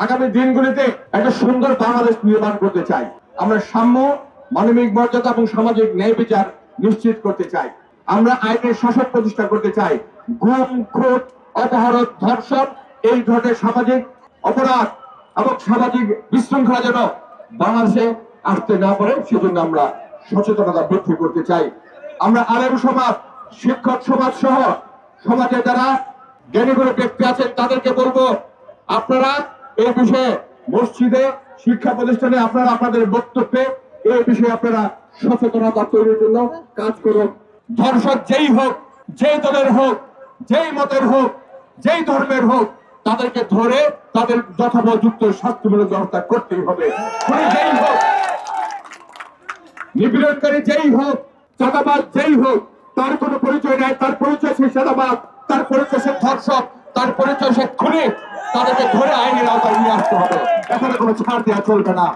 আগামী দিনগুলিতে একটা সুন্দর বাংলাদেশ নির্মাণ করতে চাই। আমরা সাম্য, মানবিক মর্যাদা এবং সামাজিক ন্যায় বিচার নিশ্চিত করতে চাই। আমরা আইনের শাসন প্রতিষ্ঠা করতে চাই। গুম, খুন, অপহরণ, ধর্ষণ এই ধরনের সামাজিক অপরাধ এবং সামাজিক বিশৃঙ্খলা যেন বাংলাদেশে আসতে না পারে সেজন্য আমরা সচেতনতা বৃদ্ধি করতে চাই। আমরা আলেম সমাজ, শিক্ষক সমাজ সহ সমাজে যারা জ্ঞানীগুলো ব্যক্তি আছেন তাদেরকে বলবো, আপনারা এই বিষয়ে মসজিদে, শিক্ষা প্রতিষ্ঠানে আপনারা আপনাদের বক্তব্যে এই বিষয়ে আপনারা সচেতনতা তৈরির জন্য কাজ করুন। ধর্ষক যেই হোক, যেই দলের হোক, যেই মতের হোক, যেই ধর্মের হোক, তাদেরকে ধরে তাদের যথোপযুক্ত শাস্তিমূলক ব্যবস্থা করতেই হবে। যেই হোক, নিপীড়নকারী যেই হোক, চাঁদাবাজ যেই হোক, তার কোনো পরিচয় নাই। তার পরিচয় সে চাঁদাবাজ, তার পরিচয় সে ধর্ষক, তার পরিচয় সে খুনি। তাদেরকে ধরে আইনের আওতায় নিয়ে আসতে হবে। এখানে কোনো ছাড় দেওয়া চলবে না।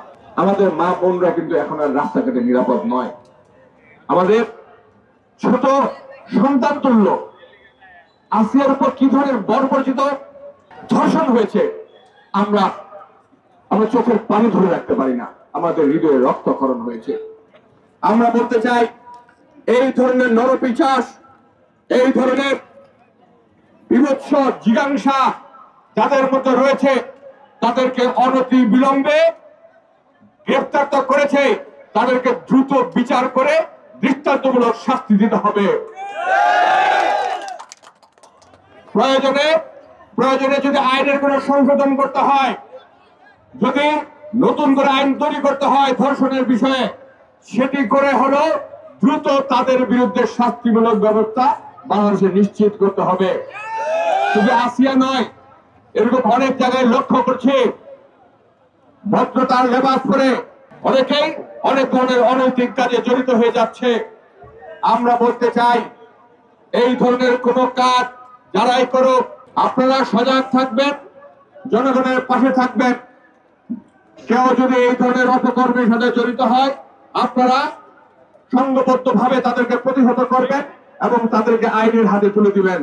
আমাদের মা বোনরা কিন্তু এখন আর রাস্তাঘাটে নিরাপদ নয়। আমাদের ছোট সন্তান তুল্য আসিয়ার উপর কি ধরনের বর্বরচিত ধর্ষণ হয়েছে আমরা চোখের পানি ধরে রাখতে পারি না। আমাদের হৃদয়ে রক্তক্ষরণ হয়েছে। আমরা বলতে চাই, এই ধরনের নরপিশাচ, এই ধরনের বিভৎস জিজ্ঞাসা যাদের মধ্যে রয়েছে তাদেরকে অনতি বিলম্বে গ্রেফতার তো করেছে, তাদেরকে দ্রুত বিচার করে দৃষ্টান্তমূলক শাস্তি দিতে হবে। প্রয়োজনে যদি আইনের কোনো সংশোধন করতে হয়, যদি নতুন করে আইন তৈরি করতে হয় ধর্ষণের বিষয়ে, সেটি করে হলো দ্রুত তাদের বিরুদ্ধে শাস্তিমূলক ব্যবস্থা বাংলাদেশে নিশ্চিত করতে হবে। শুধু আসিয়া নয়, এরকম অনেক জায়গায় লক্ষ্য করছি ভদ্রতার লেবাস পরে অনেকেই অনেক ধরনের অনৈতিক কাজে জড়িত হয়ে যাচ্ছে। আমরা বলতে চাই, এই ধরনের কোন কাজ যারাই করুক, আপনারা সজাগ থাকবেন, জনগণের পাশে থাকবেন। কেউ যদি এই ধরনের অপকর্মের সাথে জড়িত হয়, আপনারা সংঘবদ্ধ ভাবে তাদেরকে প্রতিহত করবেন এবং তাদেরকে আইনের হাতে তুলে দিবেন।